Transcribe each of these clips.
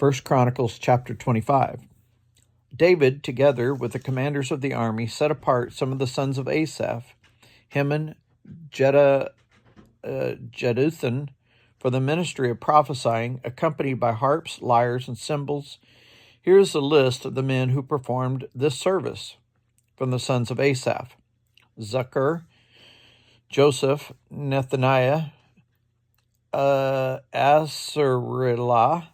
1 Chronicles chapter 25. David, together with the commanders of the army, set apart some of the sons of Asaph, Heman, Jeduthun, for the ministry of prophesying, accompanied by harps, lyres, and cymbals. Here is a list of the men who performed this service from the sons of Asaph: Zuccur, Joseph, Nethaniah, Asarilah.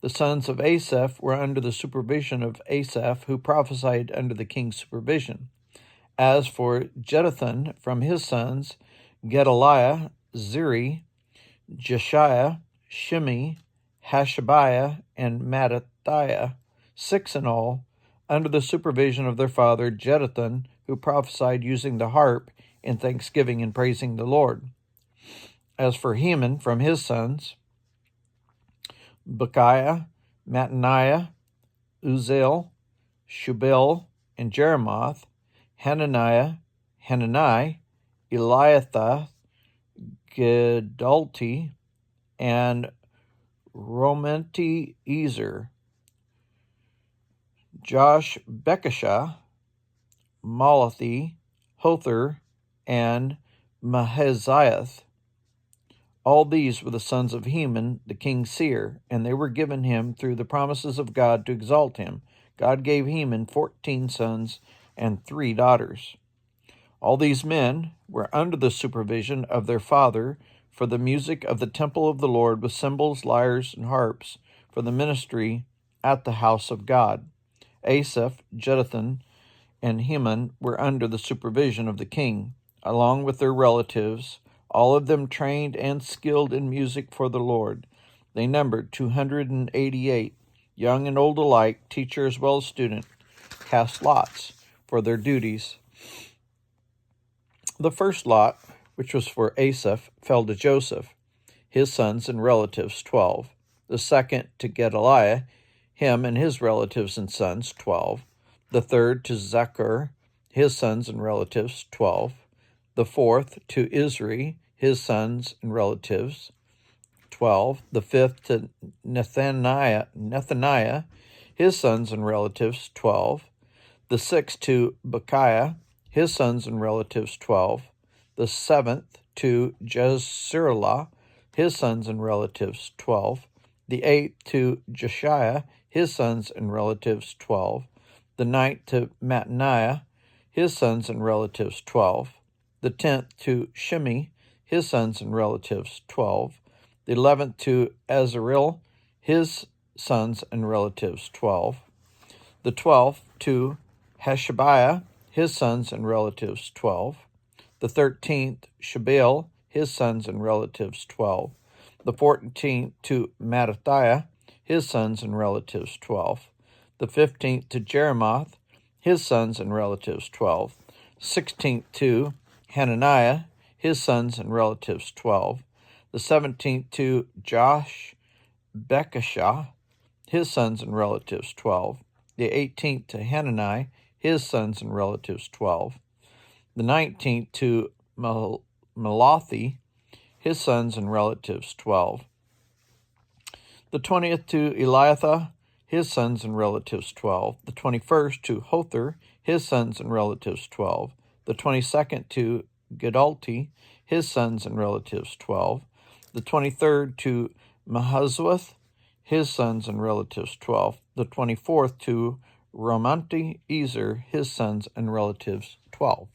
The sons of Asaph were under the supervision of Asaph, who prophesied under the king's supervision. As for Jeduthun, from his sons, Gedaliah, Zeri, Jeshiah, Shimei, Hashabiah, and Mattathiah, 6 in all, under the supervision of their father Jeduthun, who prophesied using the harp in thanksgiving and praising the Lord. As for Heman, from his sons, Bechiah, Mattaniah, Uzziel, Shubael, and Jeremoth, Hanani, Eliathah, Gedalti, and Romenti-Ezer, Josh Bekashah, Malathi, Hothar, and Mahaziah. All these were the sons of Heman, the king's seer, and they were given him through the promises of God to exalt him. God gave Heman 14 sons and 3 daughters. All these men were under the supervision of their father for the music of the temple of the Lord with cymbals, lyres, and harps for the ministry at the house of God. Asaph, Jeduthun, and Heman were under the supervision of the king, along with their relatives, all of them trained and skilled in music for the Lord. They numbered 288, young and old alike, teacher as well as student, cast lots for their duties. The first lot, which was for Asaph, fell to Joseph, his sons and relatives, 12. The second to Gedaliah, him and his relatives and sons, 12. The third to Zuccur, his sons and relatives, 12. The fourth to Izri, his sons and relatives, 12. The fifth to Nethaniah, his sons and relatives, 12. The sixth to Bechiah, his sons and relatives, 12. The seventh to Jezreelah, his sons and relatives, 12. The eighth to Jeshiah, his sons and relatives, 12. The ninth to Mattaniah, his sons and relatives, 12. The 10th to Shimei, his sons and relatives, 12. The 11th to Azarel, his sons and relatives, 12. The 12th to Hashabiah, his sons and relatives, 12. The 13th, Shubael, his sons and relatives, 12. The 14th to Mattathiah, his sons and relatives, 12. The 15th to Jeremoth, his sons and relatives, 12. 16th to Hananiah, his sons and relatives, 12. The 17th to Josh Bekashah, his sons and relatives, 12. The 18th to Hanani, his sons and relatives, 12. The 19th to Malathi, his sons and relatives, 12. The 20th to Eliathah, his sons and relatives, 12. The 21st to Hothar, his sons and relatives, 12. The 22nd to Gedalti, his sons and relatives, 12. The 23rd to Mahaziah, his sons and relatives, 12. The 24th to Romenti-Ezer, his sons and relatives, 12.